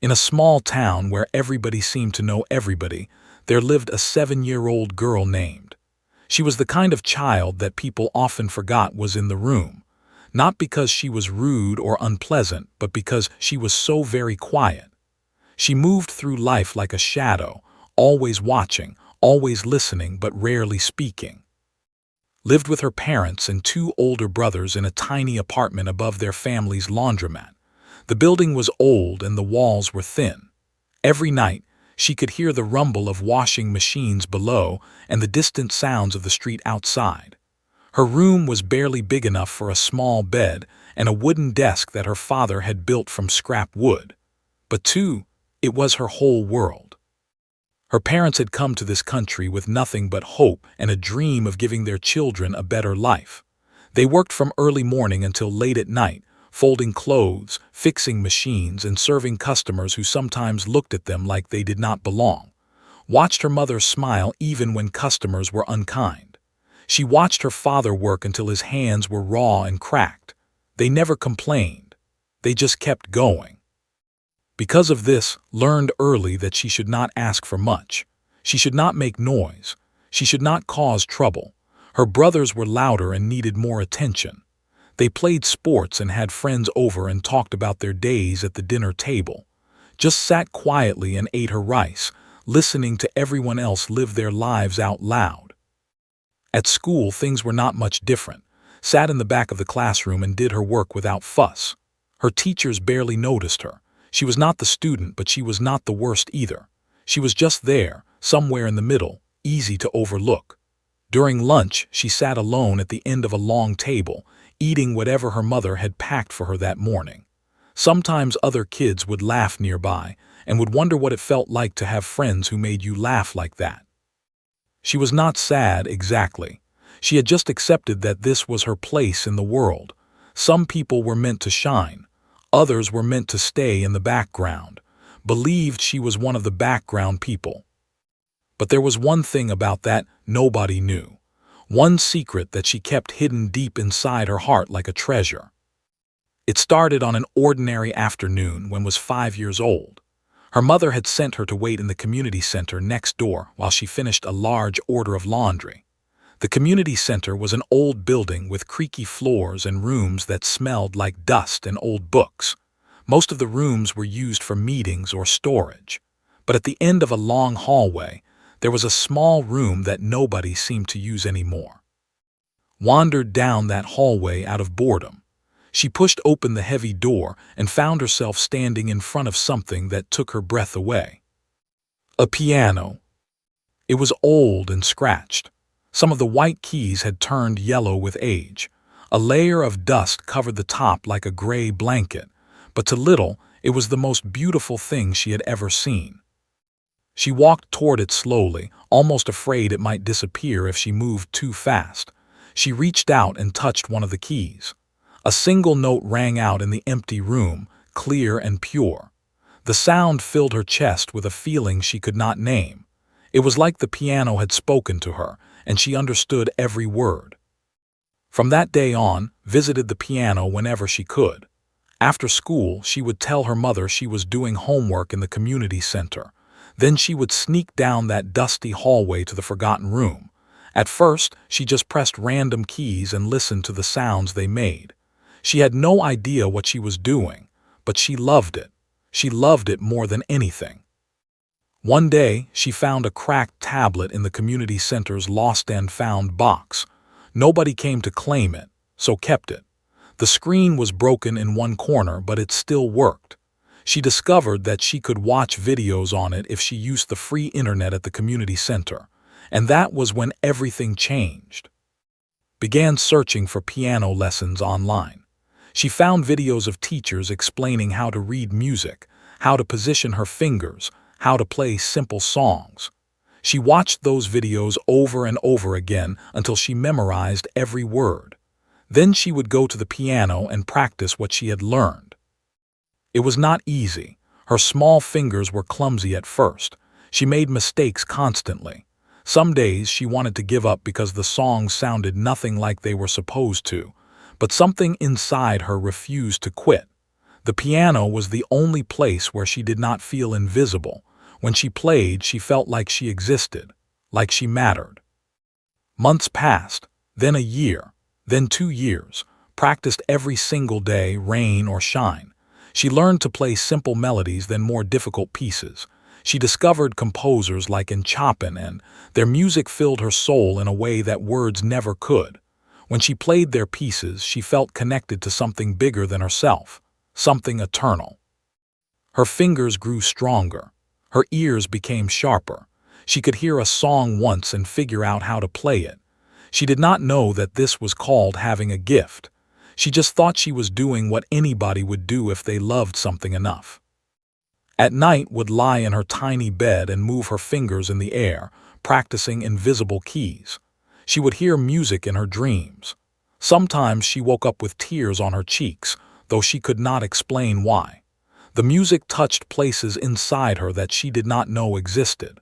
In a small town where everybody seemed to know everybody, there lived a 7-year-old girl named. She was the kind of child that people often forgot was in the room, not because she was rude or unpleasant, but because she was so very quiet. She moved through life like a shadow, always watching, always listening, but rarely speaking. Lived with her parents and 2 older brothers in a tiny apartment above their family's laundromat. The building was old and the walls were thin. Every night, she could hear the rumble of washing machines below and the distant sounds of the street outside. Her room was barely big enough for a small bed and a wooden desk that her father had built from scrap wood. But it was her whole world. Her parents had come to this country with nothing but hope and a dream of giving their children a better life. They worked from early morning until late at night, folding clothes, fixing machines, and serving customers who sometimes looked at them like they did not belong. Watched her mother smile even when customers were unkind. She watched her father work until his hands were raw and cracked. They never complained. They just kept going. Because of this, learned early that she should not ask for much. She should not make noise. She should not cause trouble. Her brothers were louder and needed more attention. They played sports and had friends over and talked about their days at the dinner table. Just sat quietly and ate her rice, listening to everyone else live their lives out loud. At school, things were not much different. Sat in the back of the classroom and did her work without fuss. Her teachers barely noticed her. She was not the student, but she was not the worst either. She was just there, somewhere in the middle, easy to overlook. During lunch, she sat alone at the end of a long table, eating whatever her mother had packed for her that morning. Sometimes other kids would laugh nearby and would wonder what it felt like to have friends who made you laugh like that. She was not sad exactly. She had just accepted that this was her place in the world. Some people were meant to shine. Others were meant to stay in the background. Believed she was one of the background people. But there was one thing about that nobody knew. One secret that she kept hidden deep inside her heart like a treasure. It started on an ordinary afternoon when was 5 years old. Her mother had sent her to wait in the community center next door while she finished a large order of laundry. The community center was an old building with creaky floors and rooms that smelled like dust and old books. Most of the rooms were used for meetings or storage. But at the end of a long hallway, there was a small room that nobody seemed to use anymore. Wandered down that hallway out of boredom. She pushed open the heavy door and found herself standing in front of something that took her breath away. A piano. It was old and scratched. Some of the white keys had turned yellow with age. A layer of dust covered the top like a gray blanket, but to Little, it was the most beautiful thing she had ever seen. She walked toward it slowly, almost afraid it might disappear if she moved too fast. She reached out and touched one of the keys. A single note rang out in the empty room, clear and pure. The sound filled her chest with a feeling she could not name. It was like the piano had spoken to her, and she understood every word. From that day on, visited the piano whenever she could. After school, she would tell her mother she was doing homework in the community center. Then she would sneak down that dusty hallway to the forgotten room. At first, she just pressed random keys and listened to the sounds they made. She had no idea what she was doing, but she loved it. She loved it more than anything. One day, she found a cracked tablet in the community center's lost and found box. Nobody came to claim it, so kept it. The screen was broken in one corner, but it still worked. She discovered that she could watch videos on it if she used the free internet at the community center. And that was when everything changed. Began searching for piano lessons online. She found videos of teachers explaining how to read music, how to position her fingers, how to play simple songs. She watched those videos over and over again until she memorized every word. Then she would go to the piano and practice what she had learned. It was not easy. Her small fingers were clumsy at first. She made mistakes constantly. Some days she wanted to give up because the songs sounded nothing like they were supposed to, but something inside her refused to quit. The piano was the only place where she did not feel invisible. When she played, she felt like she existed, like she mattered. Months passed, then a year, then 2 years, practiced every single day, rain or shine. She learned to play simple melodies, then more difficult pieces. She discovered composers like Chopin, and their music filled her soul in a way that words never could. When she played their pieces, she felt connected to something bigger than herself, something eternal. Her fingers grew stronger. Her ears became sharper. She could hear a song once and figure out how to play it. She did not know that this was called having a gift. She just thought she was doing what anybody would do if they loved something enough. At night would lie in her tiny bed and move her fingers in the air, practicing invisible keys. She would hear music in her dreams. Sometimes she woke up with tears on her cheeks, though she could not explain why. The music touched places inside her that she did not know existed.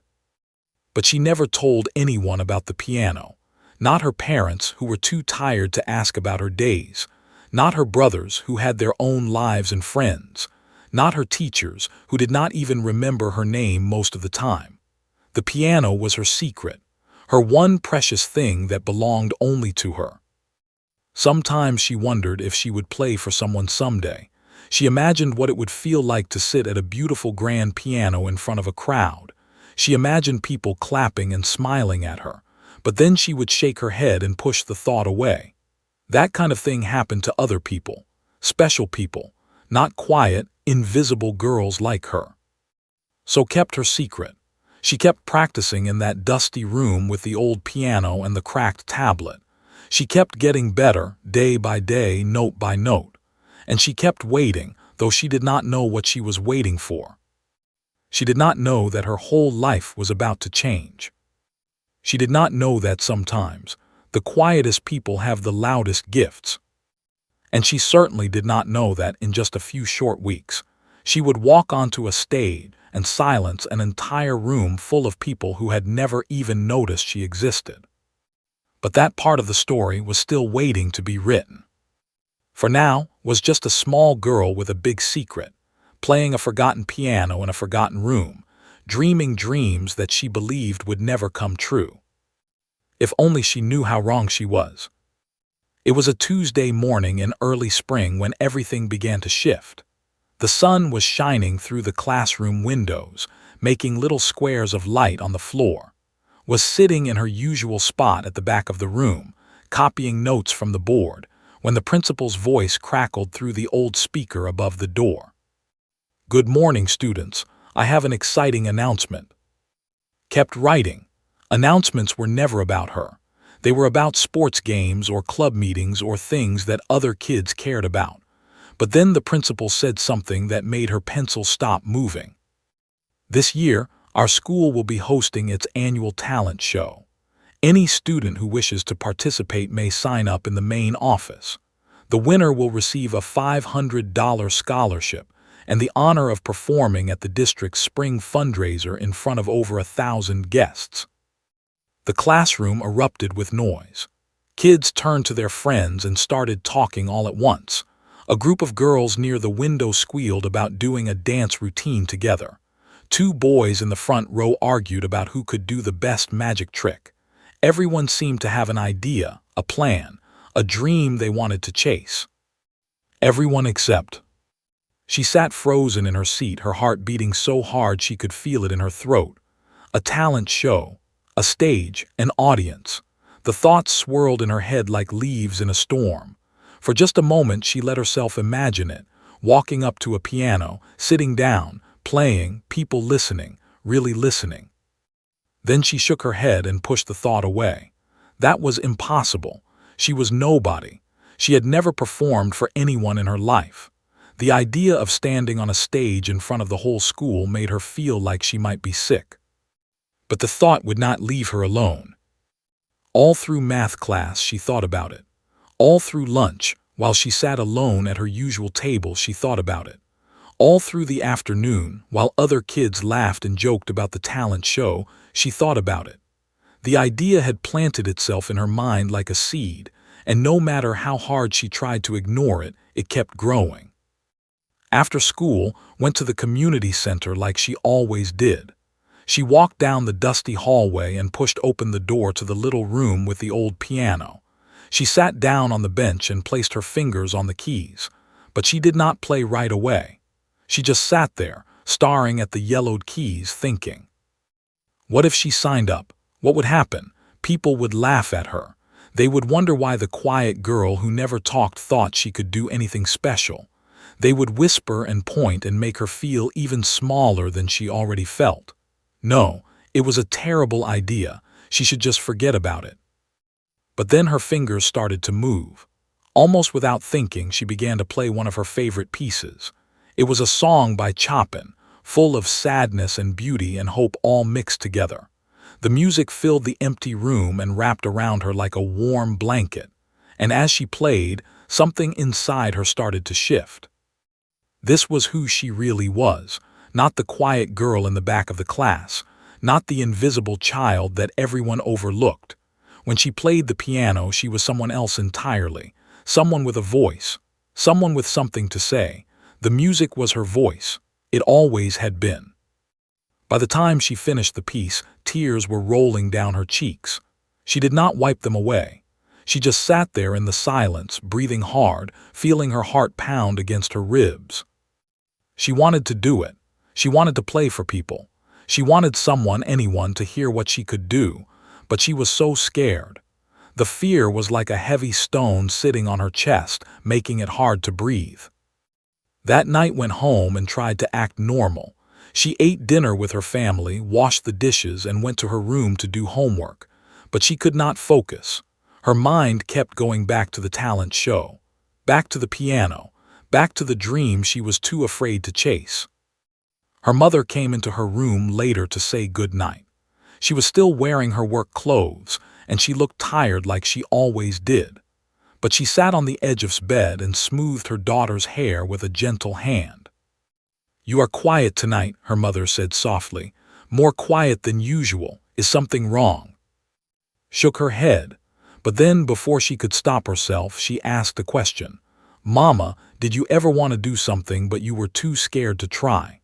But she never told anyone about the piano. Not her parents, who were too tired to ask about her days. Not her brothers, who had their own lives and friends. Not her teachers, who did not even remember her name most of the time. The piano was her secret, her one precious thing that belonged only to her. Sometimes she wondered if she would play for someone someday. She imagined what it would feel like to sit at a beautiful grand piano in front of a crowd. She imagined people clapping and smiling at her, but then she would shake her head and push the thought away. That kind of thing happened to other people, special people, not quiet, invisible girls like her. So kept her secret. She kept practicing in that dusty room with the old piano and the cracked tablet. She kept getting better, day by day, note by note. And she kept waiting, though she did not know what she was waiting for. She did not know that her whole life was about to change. She did not know that sometimes the quietest people have the loudest gifts. And she certainly did not know that in just a few short weeks, she would walk onto a stage and silence an entire room full of people who had never even noticed she existed. But that part of the story was still waiting to be written. For now was just a small girl with a big secret, playing a forgotten piano in a forgotten room, dreaming dreams that she believed would never come true. If only she knew how wrong she was. It was a Tuesday morning in early spring when everything began to shift. The sun was shining through the classroom windows, making little squares of light on the floor. Was sitting in her usual spot at the back of the room, copying notes from the board, when the principal's voice crackled through the old speaker above the door. "Good morning, students. I have an exciting announcement." Kept writing. Announcements were never about her. They were about sports games or club meetings or things that other kids cared about. But then the principal said something that made her pencil stop moving. "This year, our school will be hosting its annual talent show. Any student who wishes to participate may sign up in the main office. The winner will receive a $500 scholarship and the honor of performing at the district's spring fundraiser in front of over 1,000 guests." The classroom erupted with noise. Kids turned to their friends and started talking all at once. A group of girls near the window squealed about doing a dance routine together. 2 boys in the front row argued about who could do the best magic trick. Everyone seemed to have an idea, a plan, a dream they wanted to chase. Everyone except. She sat frozen in her seat, her heart beating so hard she could feel it in her throat. A talent show, a stage, an audience. The thoughts swirled in her head like leaves in a storm. For just a moment she let herself imagine it, walking up to a piano, sitting down, playing, people listening, really listening. Then she shook her head and pushed the thought away. That was impossible. She was nobody. She had never performed for anyone in her life. The idea of standing on a stage in front of the whole school made her feel like she might be sick. But the thought would not leave her alone. All through math class she thought about it. All through lunch, while she sat alone at her usual table, she thought about it. All through the afternoon, while other kids laughed and joked about the talent show, she thought about it. The idea had planted itself in her mind like a seed, and no matter how hard she tried to ignore it, it kept growing. After school, went to the community center like she always did. She walked down the dusty hallway and pushed open the door to the little room with the old piano. She sat down on the bench and placed her fingers on the keys, but she did not play right away. She just sat there, staring at the yellowed keys, thinking. What if she signed up? What would happen? People would laugh at her. They would wonder why the quiet girl who never talked thought she could do anything special. They would whisper and point and make her feel even smaller than she already felt. No, it was a terrible idea. She should just forget about it. But then her fingers started to move. Almost without thinking, she began to play one of her favorite pieces. It was a song by Chopin, full of sadness and beauty and hope all mixed together. The music filled the empty room and wrapped around her like a warm blanket. And as she played, something inside her started to shift. This was who she really was, not the quiet girl in the back of the class, not the invisible child that everyone overlooked. When she played the piano, she was someone else entirely, someone with a voice, someone with something to say. The music was her voice. It always had been. By the time she finished the piece, tears were rolling down her cheeks. She did not wipe them away. She just sat there in the silence, breathing hard, feeling her heart pound against her ribs. She wanted to do it. She wanted to play for people. She wanted someone, anyone, to hear what she could do, but she was so scared. The fear was like a heavy stone sitting on her chest, making it hard to breathe. That night went home and tried to act normal. She ate dinner with her family, washed the dishes, and went to her room to do homework. But she could not focus. Her mind kept going back to the talent show, back to the piano, back to the dream she was too afraid to chase. Her mother came into her room later to say good night. She was still wearing her work clothes, and she looked tired like she always did. But she sat on the edge of bed and smoothed her daughter's hair with a gentle hand. "You are quiet tonight," her mother said softly. "More quiet than usual. Is something wrong?" Shook her head, but then before she could stop herself, she asked a question. "Mama, did you ever want to do something but you were too scared to try?"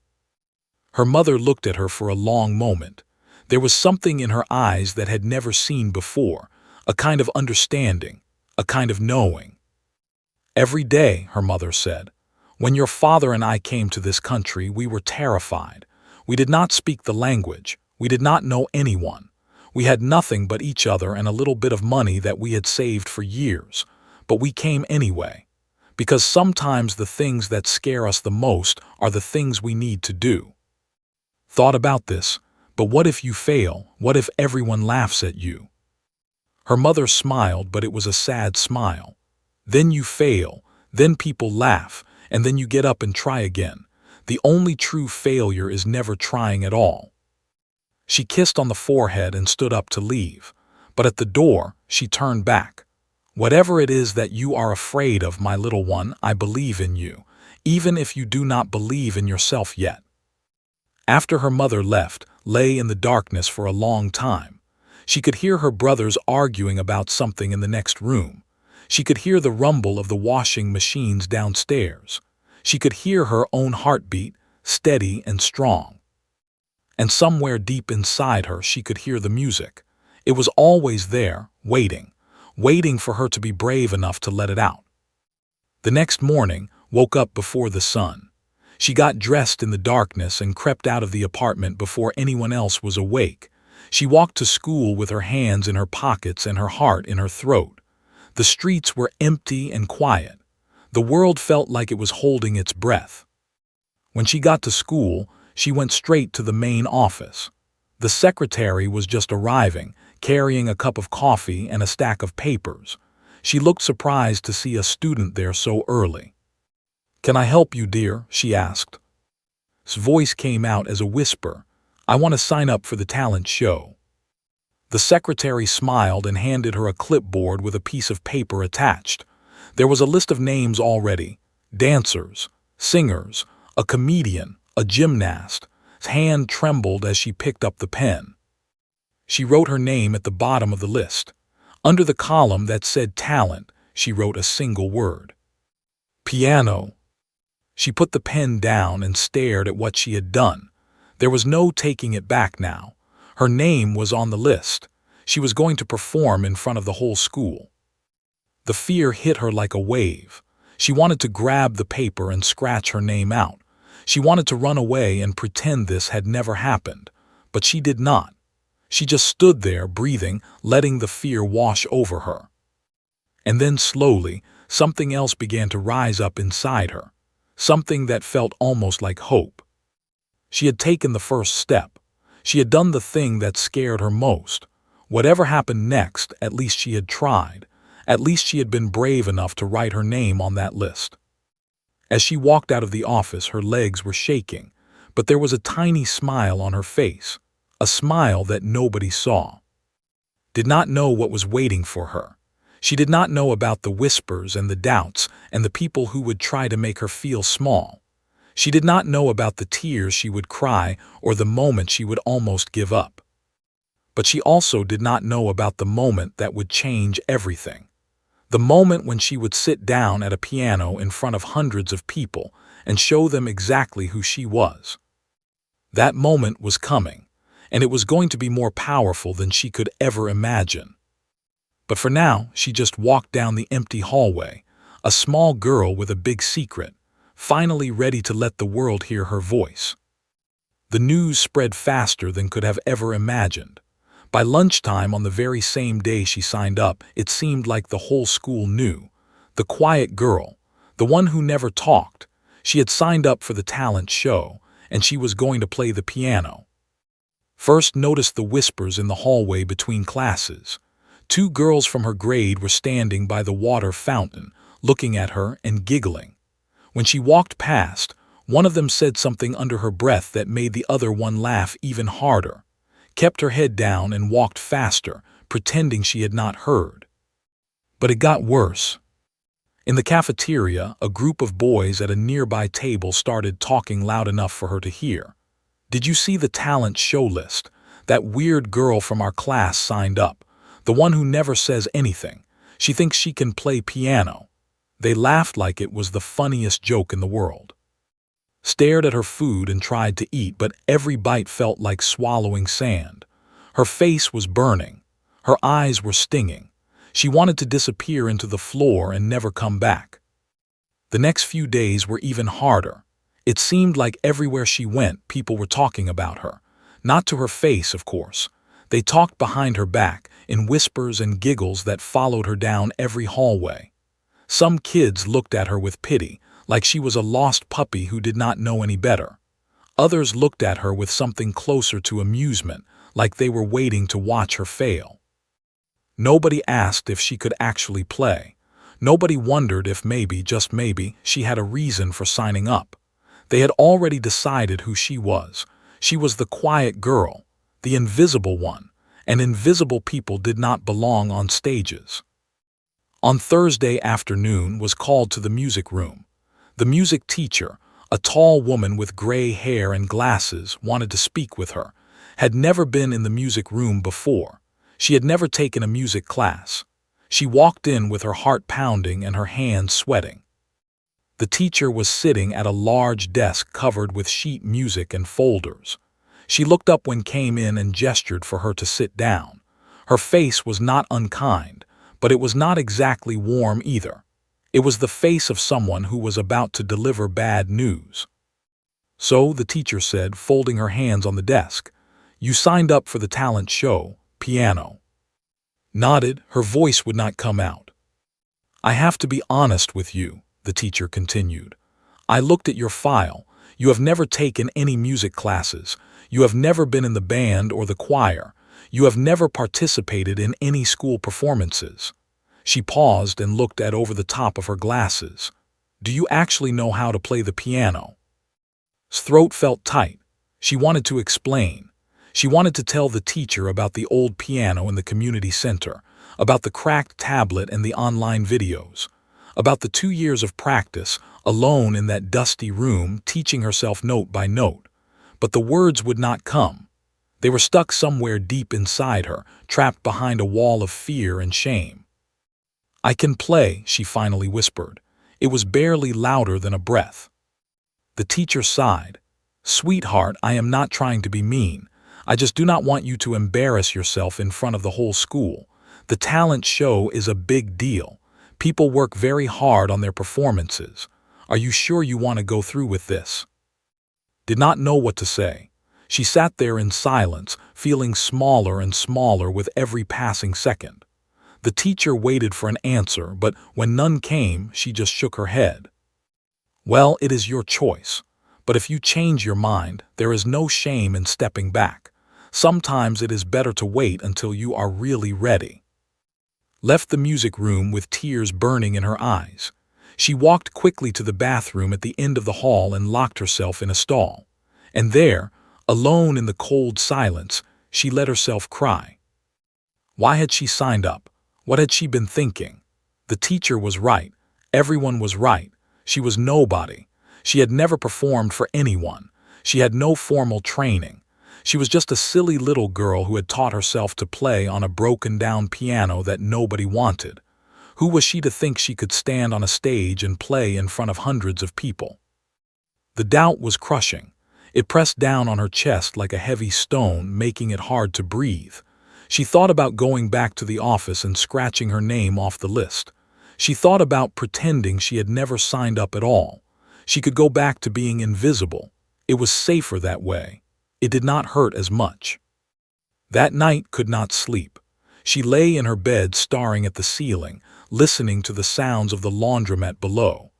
Her mother looked at her for a long moment. There was something in her eyes that had never seen before, a kind of understanding, a kind of knowing. "Every day," her mother said. "When your father and I came to this country, we were terrified. We did not speak the language. We did not know anyone. We had nothing but each other and a little bit of money that we had saved for years. But we came anyway. Because sometimes the things that scare us the most are the things we need to do." Thought about this, but what if you fail? What if everyone laughs at you? Her mother smiled, but it was a sad smile. Then you fail, then people laugh, and then you get up and try again. The only true failure is never trying at all. She kissed on the forehead and stood up to leave, but at the door, she turned back. "Whatever it is that you are afraid of, my little one, I believe in you, even if you do not believe in yourself yet." After her mother left, lay in the darkness for a long time. She could hear her brothers arguing about something in the next room. She could hear the rumble of the washing machines downstairs. She could hear her own heartbeat, steady and strong. And somewhere deep inside her, she could hear the music. It was always there, waiting for her to be brave enough to let it out. The next morning, woke up before the sun. She got dressed in the darkness and crept out of the apartment before anyone else was awake. She walked to school with her hands in her pockets and her heart in her throat. The streets were empty and quiet. The world felt like it was holding its breath. When she got to school, she went straight to the main office. The secretary was just arriving, carrying a cup of coffee and a stack of papers. She looked surprised to see a student there so early. "Can I help you, dear?" she asked. His voice came out as a whisper. "I want to sign up for the talent show." The secretary smiled and handed her a clipboard with a piece of paper attached. There was a list of names already: dancers, singers, a comedian, a gymnast. His hand trembled as she picked up the pen. She wrote her name at the bottom of the list. Under the column that said talent, she wrote a single word: piano. She put the pen down and stared at what she had done. There was no taking it back now. Her name was on the list. She was going to perform in front of the whole school. The fear hit her like a wave. She wanted to grab the paper and scratch her name out. She wanted to run away and pretend this had never happened. But she did not. She just stood there, breathing, letting the fear wash over her. And then slowly, something else began to rise up inside her. Something that felt almost like hope. She had taken the first step. She had done the thing that scared her most. Whatever happened next, at least she had tried. At least she had been brave enough to write her name on that list. As she walked out of the office, her legs were shaking, but there was a tiny smile on her face, a smile that nobody saw. Did not know what was waiting for her. She did not know about the whispers and the doubts and the people who would try to make her feel small. She did not know about the tears she would cry or the moment she would almost give up. But she also did not know about the moment that would change everything. The moment when she would sit down at a piano in front of hundreds of people and show them exactly who she was. That moment was coming, and it was going to be more powerful than she could ever imagine. But for now, she just walked down the empty hallway, a small girl with a big secret, finally ready to let the world hear her voice. The news spread faster than could have ever imagined. By lunchtime on the very same day she signed up, it seemed like the whole school knew. The quiet girl, the one who never talked, she had signed up for the talent show, and she was going to play the piano. First noticed the whispers in the hallway between classes. 2 girls from her grade were standing by the water fountain, looking at her and giggling. When she walked past, one of them said something under her breath that made the other one laugh even harder. Kept her head down and walked faster, pretending she had not heard. But it got worse. In the cafeteria, a group of boys at a nearby table started talking loud enough for her to hear. "Did you see the talent show list? That weird girl from our class signed up. The one who never says anything. She thinks she can play piano." They laughed like it was the funniest joke in the world. Stared at her food and tried to eat, but every bite felt like swallowing sand. Her face was burning. Her eyes were stinging. She wanted to disappear into the floor and never come back. The next few days were even harder. It seemed like everywhere she went, people were talking about her. Not to her face, of course. They talked behind her back, in whispers and giggles that followed her down every hallway. Some kids looked at her with pity, like she was a lost puppy who did not know any better. Others looked at her with something closer to amusement, like they were waiting to watch her fail. Nobody asked if she could actually play. Nobody wondered if maybe, just maybe, she had a reason for signing up. They had already decided who she was. She was the quiet girl, the invisible one, and invisible people did not belong on stages. On Thursday afternoon was called to the music room. The music teacher, a tall woman with gray hair and glasses, wanted to speak with her. Had never been in the music room before. She had never taken a music class. She walked in with her heart pounding and her hands sweating. The teacher was sitting at a large desk covered with sheet music and folders. She looked up when came in and gestured for her to sit down. Her face was not unkind, but it was not exactly warm either. It was the face of someone who was about to deliver bad news. "So," the teacher said, folding her hands on the desk, "you signed up for the talent show, piano." Nodded, her voice would not come out. "I have to be honest with you," the teacher continued. "I looked at your file. You have never taken any music classes. You have never been in the band or the choir. You have never participated in any school performances." She paused and looked at over the top of her glasses. "Do you actually know how to play the piano?" His throat felt tight. She wanted to explain. She wanted to tell the teacher about the old piano in the community center, about the cracked tablet and the online videos, about the 2 years of practice, alone in that dusty room, teaching herself note by note. But the words would not come. They were stuck somewhere deep inside her, trapped behind a wall of fear and shame. "I can play," she finally whispered. It was barely louder than a breath. The teacher sighed. "Sweetheart, I am not trying to be mean. I just do not want you to embarrass yourself in front of the whole school. The talent show is a big deal. People work very hard on their performances. Are you sure you want to go through with this?" Did not know what to say. She sat there in silence, feeling smaller and smaller with every passing second. The teacher waited for an answer, but when none came, she just shook her head. "Well, it is your choice. But if you change your mind, there is no shame in stepping back. Sometimes it is better to wait until you are really ready." Left the music room with tears burning in her eyes. She walked quickly to the bathroom at the end of the hall and locked herself in a stall. And there, alone in the cold silence, she let herself cry. Why had she signed up? What had she been thinking? The teacher was right. Everyone was right. She was nobody. She had never performed for anyone. She had no formal training. She was just a silly little girl who had taught herself to play on a broken-down piano that nobody wanted. Who was she to think she could stand on a stage and play in front of hundreds of people? The doubt was crushing. It pressed down on her chest like a heavy stone, making it hard to breathe. She thought about going back to the office and scratching her name off the list. She thought about pretending she had never signed up at all. She could go back to being invisible. It was safer that way. It did not hurt as much. That night could not sleep. She lay in her bed staring at the ceiling, listening to the sounds of the laundromat below.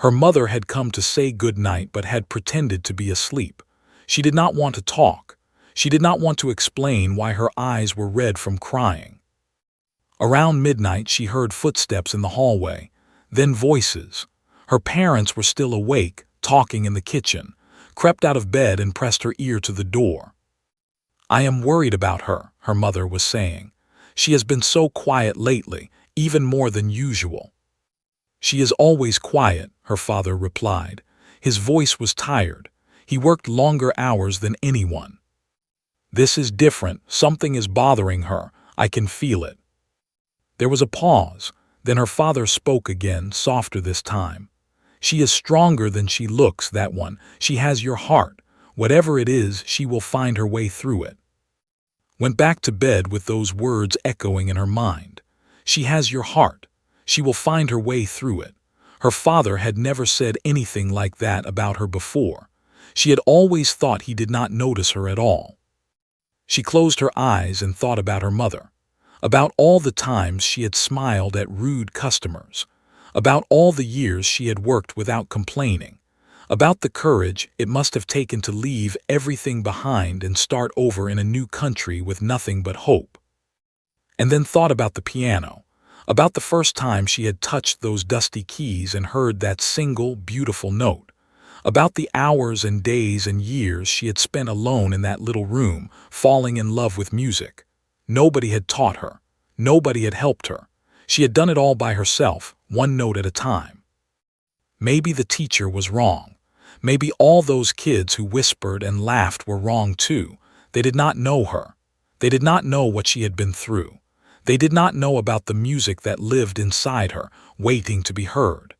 Her mother had come to say good night but had pretended to be asleep. She did not want to talk. She did not want to explain why her eyes were red from crying. Around midnight she heard footsteps in the hallway, then voices. Her parents were still awake, talking in the kitchen, crept out of bed and pressed her ear to the door. "I am worried about her," her mother was saying. "She has been so quiet lately, even more than usual." "She is always quiet," her father replied. His voice was tired. He worked longer hours than anyone. "This is different. Something is bothering her. I can feel it." There was a pause. Then her father spoke again, softer this time. "She is stronger than she looks, that one. She has your heart. Whatever it is, she will find her way through it." Went back to bed with those words echoing in her mind. She has your heart. She will find her way through it. Her father had never said anything like that about her before. She had always thought he did not notice her at all. She closed her eyes and thought about her mother, about all the times she had smiled at rude customers, about all the years she had worked without complaining, about the courage it must have taken to leave everything behind and start over in a new country with nothing but hope. And then thought about the piano, about the first time she had touched those dusty keys and heard that single, beautiful note, about the hours and days and years she had spent alone in that little room, falling in love with music. Nobody had taught her. Nobody had helped her. She had done it all by herself, one note at a time. Maybe the teacher was wrong. Maybe all those kids who whispered and laughed were wrong too. They did not know her. They did not know what she had been through. They did not know about the music that lived inside her, waiting to be heard.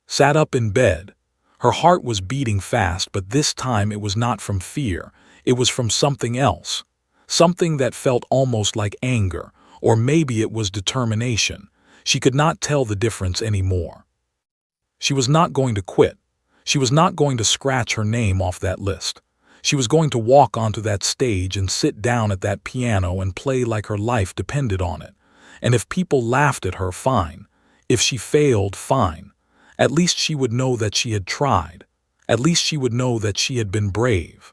Sat up in bed. Her heart was beating fast, but this time it was not from fear. It was from something else. Something that felt almost like anger, or maybe it was determination. She could not tell the difference anymore. She was not going to quit. She was not going to scratch her name off that list. She was going to walk onto that stage and sit down at that piano and play like her life depended on it. And if people laughed at her, fine. If she failed, fine. At least she would know that she had tried. At least she would know that she had been brave.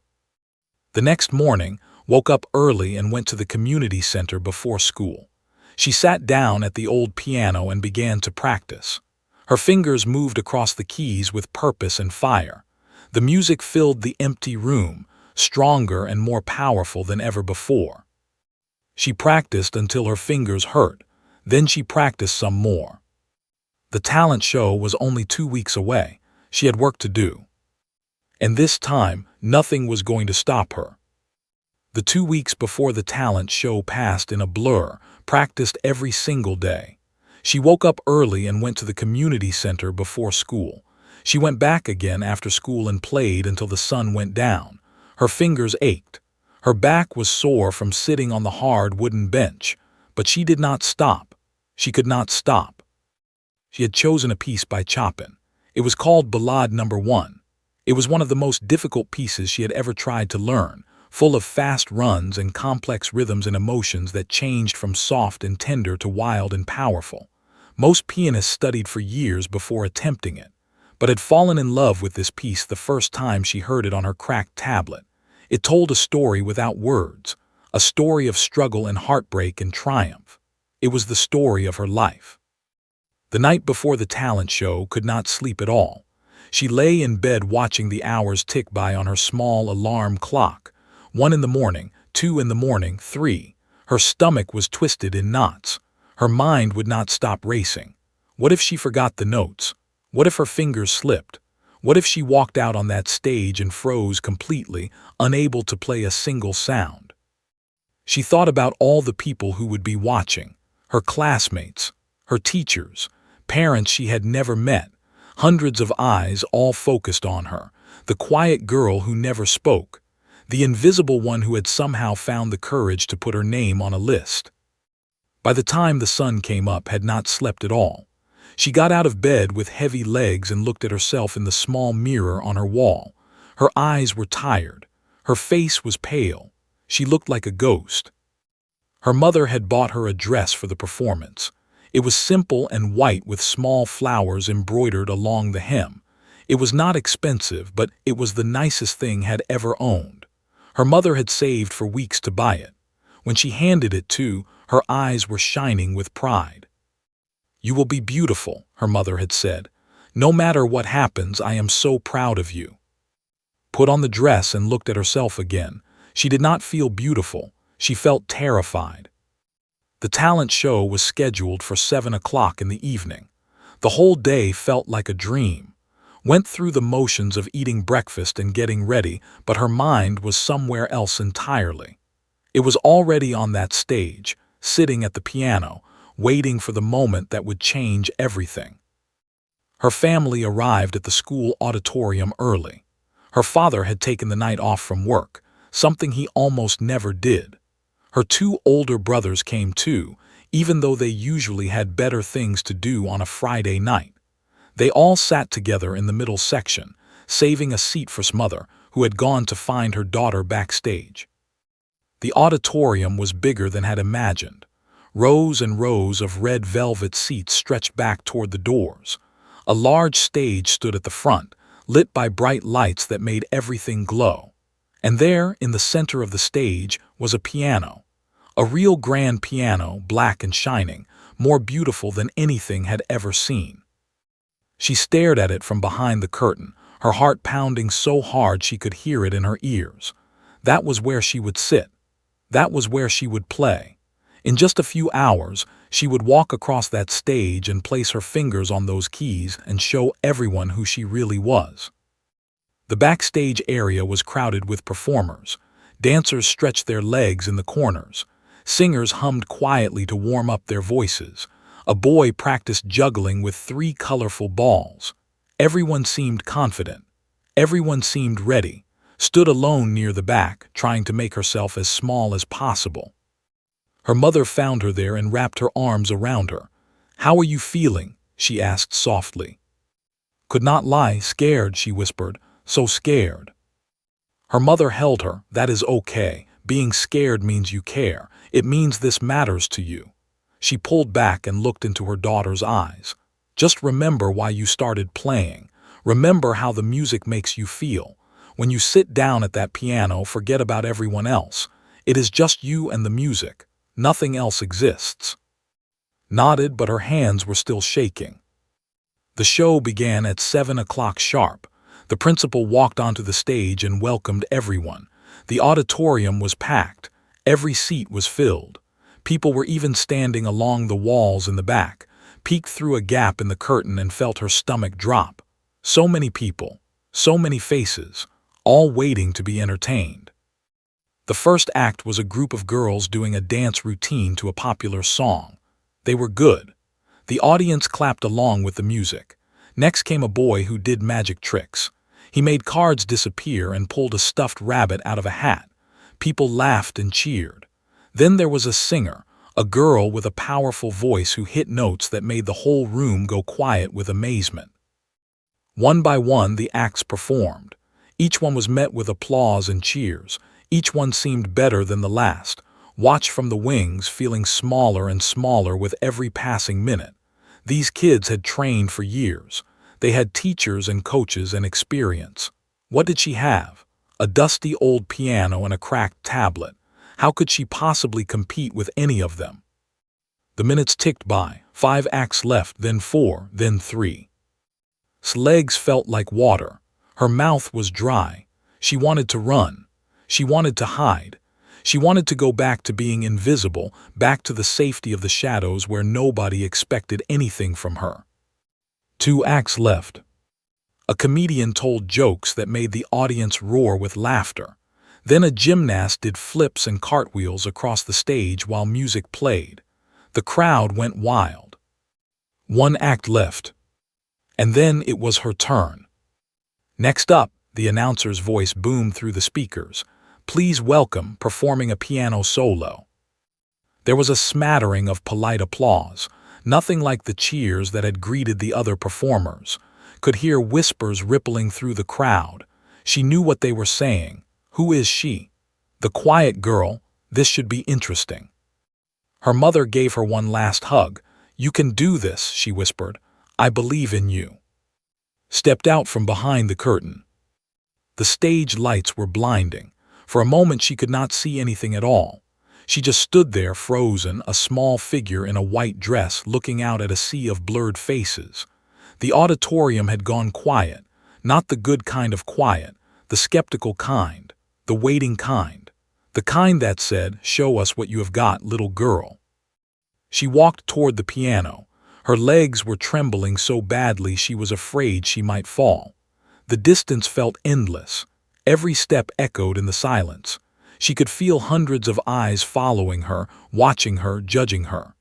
The next morning, woke up early and went to the community center before school. She sat down at the old piano and began to practice. Her fingers moved across the keys with purpose and fire. The music filled the empty room, stronger and more powerful than ever before. She practiced until her fingers hurt. Then she practiced some more. The talent show was only 2 weeks away. She had work to do. And this time, nothing was going to stop her. The 2 weeks before the talent show passed in a blur, practiced every single day. She woke up early and went to the community center before school. She went back again after school and played until the sun went down. Her fingers ached. Her back was sore from sitting on the hard wooden bench, but she did not stop. She could not stop. She had chosen a piece by Chopin. It was called Ballade No. 1. It was one of the most difficult pieces she had ever tried to learn, full of fast runs and complex rhythms and emotions that changed from soft and tender to wild and powerful. Most pianists studied for years before attempting it, but had fallen in love with this piece the first time she heard it on her cracked tablet. It told a story without words, a story of struggle and heartbreak and triumph. It was the story of her life. The night before the talent show, could not sleep at all. She lay in bed watching the hours tick by on her small alarm clock. 1 in the morning, 2 in the morning, 3. Her stomach was twisted in knots. Her mind would not stop racing. What if she forgot the notes? What if her fingers slipped? What if she walked out on that stage and froze completely, unable to play a single sound? She thought about all the people who would be watching, her classmates, her teachers, parents she had never met, hundreds of eyes all focused on her, the quiet girl who never spoke, the invisible one who had somehow found the courage to put her name on a list. By the time the sun came up, had not slept at all. She got out of bed with heavy legs and looked at herself in the small mirror on her wall. Her eyes were tired. Her face was pale. She looked like a ghost. Her mother had bought her a dress for the performance. It was simple and white with small flowers embroidered along the hem. It was not expensive, but it was the nicest thing had ever owned. Her mother had saved for weeks to buy it. When she handed it to, her eyes were shining with pride. "You will be beautiful," her mother had said. "No matter what happens, I am so proud of you." Put on the dress and looked at herself again. She did not feel beautiful. She felt terrified. The talent show was scheduled for 7 o'clock in the evening. The whole day felt like a dream. Went through the motions of eating breakfast and getting ready, but her mind was somewhere else entirely. It was already on that stage, sitting at the piano, waiting for the moment that would change everything. Her family arrived at the school auditorium early. Her father had taken the night off from work, something he almost never did. Her 2 older brothers came too, even though they usually had better things to do on a Friday night. They all sat together in the middle section, saving a seat for mother, who had gone to find her daughter backstage. The auditorium was bigger than had imagined. Rows and rows of red velvet seats stretched back toward the doors. A large stage stood at the front, lit by bright lights that made everything glow. And there, in the center of the stage, was a piano. A real grand piano, black and shining, more beautiful than anything had ever seen. She stared at it from behind the curtain, her heart pounding so hard she could hear it in her ears. That was where she would sit. That was where she would play. In just a few hours, she would walk across that stage and place her fingers on those keys and show everyone who she really was. The backstage area was crowded with performers. Dancers stretched their legs in the corners. Singers hummed quietly to warm up their voices. A boy practiced juggling with 3 colorful balls. Everyone seemed confident. Everyone seemed ready. Stood alone near the back, trying to make herself as small as possible. Her mother found her there and wrapped her arms around her. "How are you feeling?" she asked softly. "Could not lie, scared," she whispered, "so scared." Her mother held her. "That is okay. Being scared means you care. It means this matters to you." She pulled back and looked into her daughter's eyes. "Just remember why you started playing. Remember how the music makes you feel. When you sit down at that piano, forget about everyone else. It is just you and the music. Nothing else exists." Nodded, but her hands were still shaking. The show began at 7 o'clock sharp. The principal walked onto the stage and welcomed everyone. The auditorium was packed. Every seat was filled. People were even standing along the walls in the back, peeked through a gap in the curtain and felt her stomach drop. So many people, so many faces, all waiting to be entertained. The first act was a group of girls doing a dance routine to a popular song. They were good. The audience clapped along with the music. Next came a boy who did magic tricks. He made cards disappear and pulled a stuffed rabbit out of a hat. People laughed and cheered. Then there was a singer, a girl with a powerful voice who hit notes that made the whole room go quiet with amazement. One by one, the acts performed. Each one was met with applause and cheers. Each one seemed better than the last. Watched from the wings, feeling smaller and smaller with every passing minute. These kids had trained for years. They had teachers and coaches and experience. What did she have? A dusty old piano and a cracked tablet. How could she possibly compete with any of them? The minutes ticked by. 5 acts left, then 4, then 3. Her legs felt like water. Her mouth was dry. She wanted to run. She wanted to hide. She wanted to go back to being invisible, back to the safety of the shadows where nobody expected anything from her. 2 acts left. A comedian told jokes that made the audience roar with laughter. Then a gymnast did flips and cartwheels across the stage while music played. The crowd went wild. 1 act left. And then it was her turn. Next up, the announcer's voice boomed through the speakers. Please welcome, performing a piano solo. There was a smattering of polite applause, nothing like the cheers that had greeted the other performers. Could hear whispers rippling through the crowd. She knew what they were saying. Who is she? The quiet girl. This should be interesting. Her mother gave her one last hug. You can do this, she whispered. I believe in you. Stepped out from behind the curtain. The stage lights were blinding. For a moment she could not see anything at all. She just stood there frozen, a small figure in a white dress looking out at a sea of blurred faces. The auditorium had gone quiet, not the good kind of quiet, the skeptical kind, the waiting kind, the kind that said, "Show us what you have got, little girl." She walked toward the piano. Her legs were trembling so badly she was afraid she might fall. The distance felt endless. Every step echoed in the silence. She could feel hundreds of eyes following her, watching her, judging her.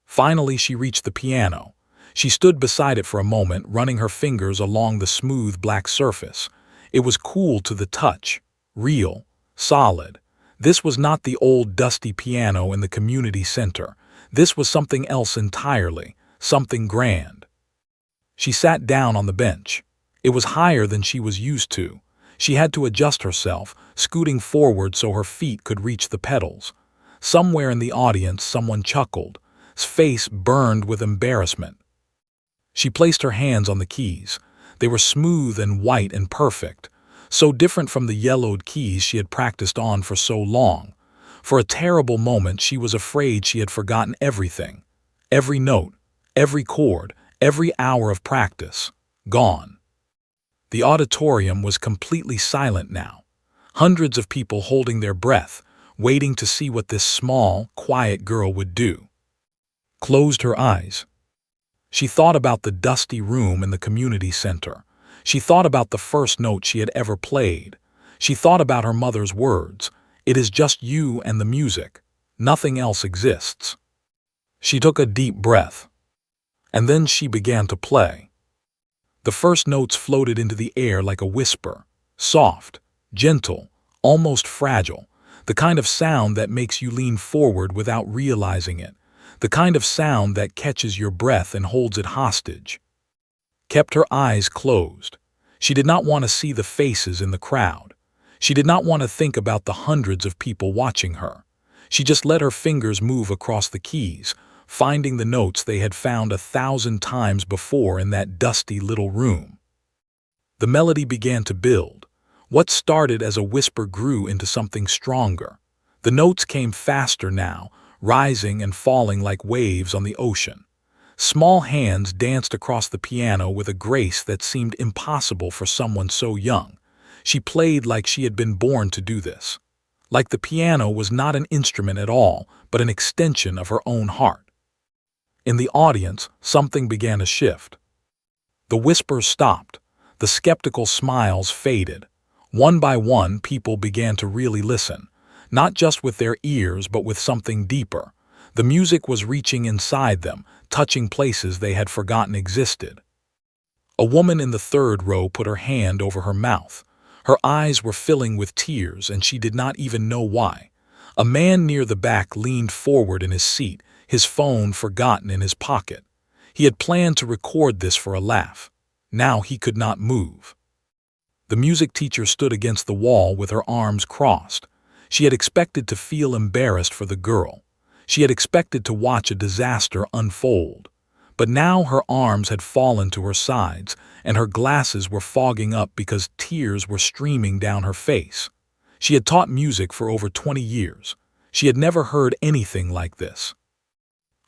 Finally, she reached the piano. She stood beside it for a moment, running her fingers along the smooth black surface. It was cool to the touch, real, solid. This was not the old dusty piano in the community center. This was something else entirely, something grand. She sat down on the bench. It was higher than she was used to. She had to adjust herself, scooting forward so her feet could reach the pedals. Somewhere in the audience, someone chuckled. His face burned with embarrassment. She placed her hands on the keys. They were smooth and white and perfect, so different from the yellowed keys she had practiced on for so long. For a terrible moment, she was afraid she had forgotten everything. Every note, every chord, every hour of practice, gone. The auditorium was completely silent now. Hundreds of people holding their breath, waiting to see what this small, quiet girl would do. Closed her eyes. She thought about the dusty room in the community center. She thought about the first note she had ever played. She thought about her mother's words. It is just you and the music. Nothing else exists. She took a deep breath. And then she began to play. The first notes floated into the air like a whisper, soft, gentle, almost fragile, the kind of sound that makes you lean forward without realizing it, the kind of sound that catches your breath and holds it hostage. Kept her eyes closed. She did not want to see the faces in the crowd. She did not want to think about the hundreds of people watching her. She just let her fingers move across the keys, finding the notes they had found 1,000 times before in that dusty little room. The melody began to build. What started as a whisper grew into something stronger. The notes came faster now, rising and falling like waves on the ocean. Small hands danced across the piano with a grace that seemed impossible for someone so young. She played like she had been born to do this. Like the piano was not an instrument at all, but an extension of her own heart. In the audience, something began to shift. The whispers stopped. The skeptical smiles faded. One by one, people began to really listen, not just with their ears, but with something deeper. The music was reaching inside them, touching places they had forgotten existed. A woman in the third row put her hand over her mouth. Her eyes were filling with tears, and she did not even know why. A man near the back leaned forward in his seat, his phone forgotten in his pocket. He had planned to record this for a laugh. Now he could not move. The music teacher stood against the wall with her arms crossed. She had expected to feel embarrassed for the girl. She had expected to watch a disaster unfold. But now her arms had fallen to her sides, and her glasses were fogging up because tears were streaming down her face. She had taught music for over 20 years. She had never heard anything like this.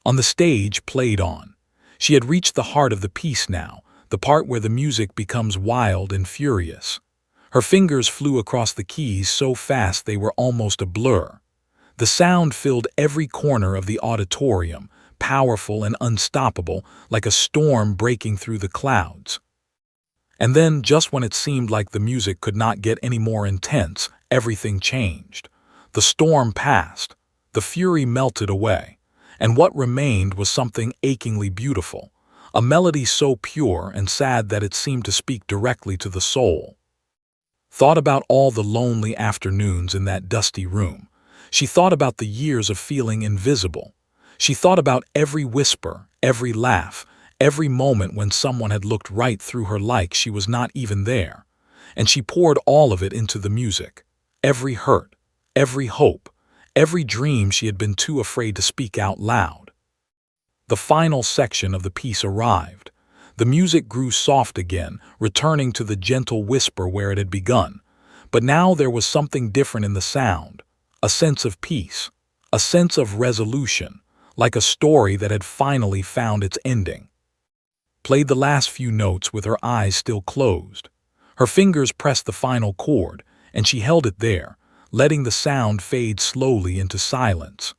On the stage played on. She had reached the heart of the piece now, the part where the music becomes wild and furious. Her fingers flew across the keys so fast they were almost a blur. The sound filled every corner of the auditorium, powerful and unstoppable, like a storm breaking through the clouds. And then, just when it seemed like the music could not get any more intense, everything changed. The storm passed. The fury melted away. And what remained was something achingly beautiful, a melody so pure and sad that it seemed to speak directly to the soul. Thought about all the lonely afternoons in that dusty room. She thought about the years of feeling invisible. She thought about every whisper, every laugh, every moment when someone had looked right through her like she was not even there. And she poured all of it into the music. Every hurt, every hope, every dream she had been too afraid to speak out loud. The final section of the piece arrived. The music grew soft again, returning to the gentle whisper where it had begun. But now there was something different in the sound, a sense of peace, a sense of resolution, like a story that had finally found its ending. Played the last few notes with her eyes still closed. Her fingers pressed the final chord, and she held it there, letting the sound fade slowly into silence.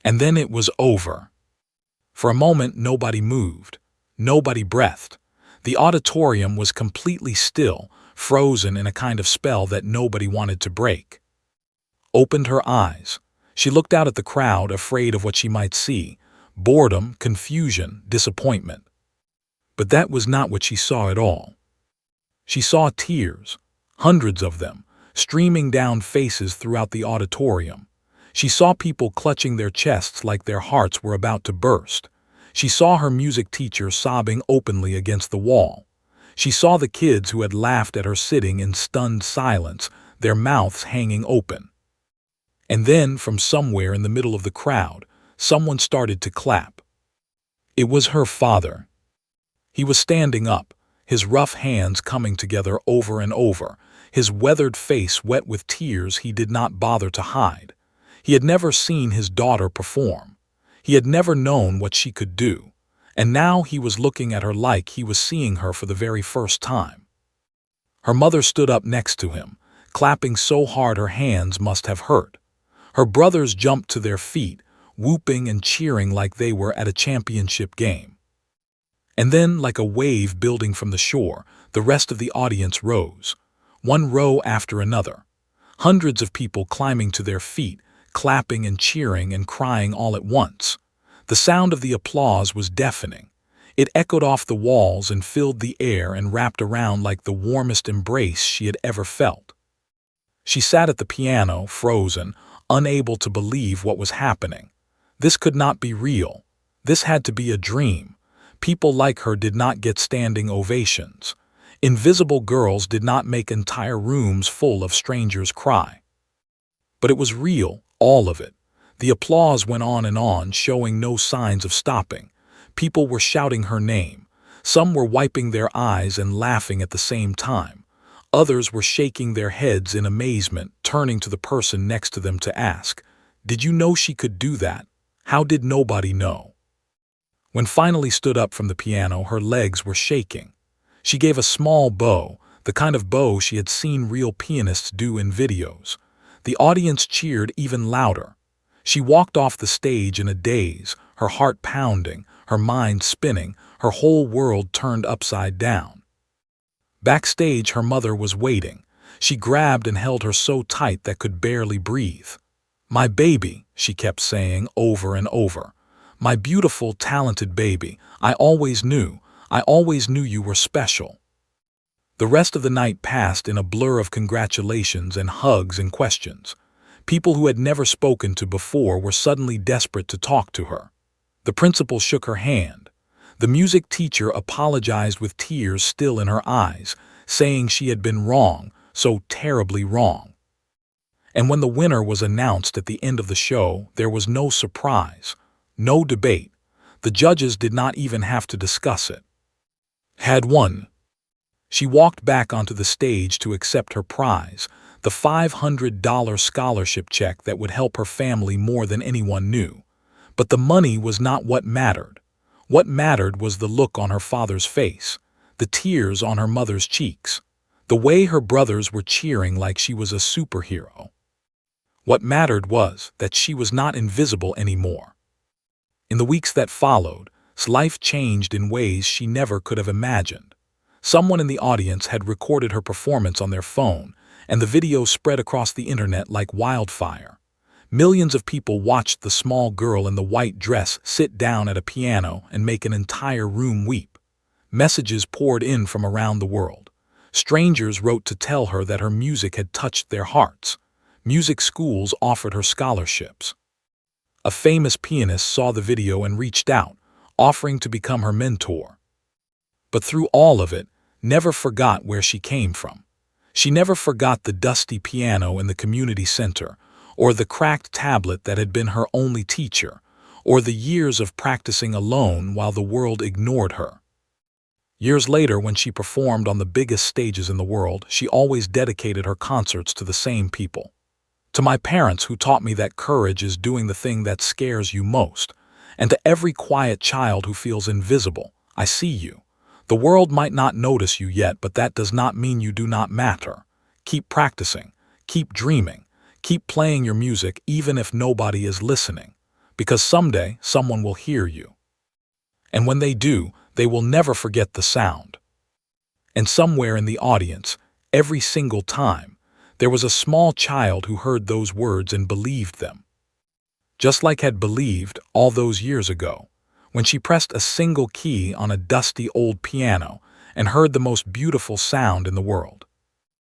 And then it was over. For a moment, nobody moved. Nobody breathed. The auditorium was completely still, frozen in a kind of spell that nobody wanted to break. Opened her eyes. She looked out at the crowd, afraid of what she might see. Boredom, confusion, disappointment. But that was not what she saw at all. She saw tears, hundreds of them, streaming down faces throughout the auditorium. She saw people clutching their chests like their hearts were about to burst. She saw her music teacher sobbing openly against the wall. She saw the kids who had laughed at her sitting in stunned silence, their mouths hanging open. And then, from somewhere in the middle of the crowd, someone started to clap. It was her father. He was standing up, his rough hands coming together over and over, his weathered face wet with tears he did not bother to hide. He had never seen his daughter perform. He had never known what she could do. And now he was looking at her like he was seeing her for the very first time. Her mother stood up next to him, clapping so hard her hands must have hurt. Her brothers jumped to their feet, whooping and cheering like they were at a championship game. And then, like a wave building from the shore, the rest of the audience rose, one row after another. Hundreds of people climbing to their feet, clapping and cheering and crying all at once. The sound of the applause was deafening. It echoed off the walls and filled the air and wrapped around like the warmest embrace she had ever felt. She sat at the piano, frozen, unable to believe what was happening. This could not be real. This had to be a dream. People like her did not get standing ovations. Invisible girls did not make entire rooms full of strangers cry. But it was real, all of it. The applause went on, showing no signs of stopping. People were shouting her name. Some were wiping their eyes and laughing at the same time. Others were shaking their heads in amazement, turning to the person next to them to ask, "Did you know she could do that? How did nobody know?" When finally stood up from the piano, her legs were shaking. She gave a small bow, the kind of bow she had seen real pianists do in videos. The audience cheered even louder. She walked off the stage in a daze, her heart pounding, her mind spinning, her whole world turned upside down. Backstage, her mother was waiting. She grabbed and held her so tight that could barely breathe. "My baby," she kept saying over and over. "My beautiful, talented baby. I always knew. I always knew you were special." The rest of the night passed in a blur of congratulations and hugs and questions. People who had never spoken to before were suddenly desperate to talk to her. The principal shook her hand. The music teacher apologized with tears still in her eyes, saying she had been wrong, so terribly wrong. And when the winner was announced at the end of the show, there was no surprise, no debate. The judges did not even have to discuss it. Had won. She walked back onto the stage to accept her prize, the $500 scholarship check that would help her family more than anyone knew. But the money was not what mattered. What mattered was the look on her father's face, the tears on her mother's cheeks, the way her brothers were cheering like she was a superhero. What mattered was that she was not invisible anymore. In the weeks that followed, life changed in ways she never could have imagined. Someone in the audience had recorded her performance on their phone, and the video spread across the internet like wildfire. Millions of people watched the small girl in the white dress sit down at a piano and make an entire room weep. Messages poured in from around the world. Strangers wrote to tell her that her music had touched their hearts. Music schools offered her scholarships. A famous pianist saw the video and reached out, offering to become her mentor. But through all of it, never forgot where she came from. She never forgot the dusty piano in the community center, or the cracked tablet that had been her only teacher, or the years of practicing alone while the world ignored her. Years later, when she performed on the biggest stages in the world, she always dedicated her concerts to the same people. To my parents who taught me that courage is doing the thing that scares you most, and to every quiet child who feels invisible, I see you. The world might not notice you yet, but that does not mean you do not matter. Keep practicing, keep dreaming, keep playing your music even if nobody is listening, because someday someone will hear you. And when they do, they will never forget the sound. And somewhere in the audience, every single time, there was a small child who heard those words and believed them. Just like had believed all those years ago, when she pressed a single key on a dusty old piano and heard the most beautiful sound in the world.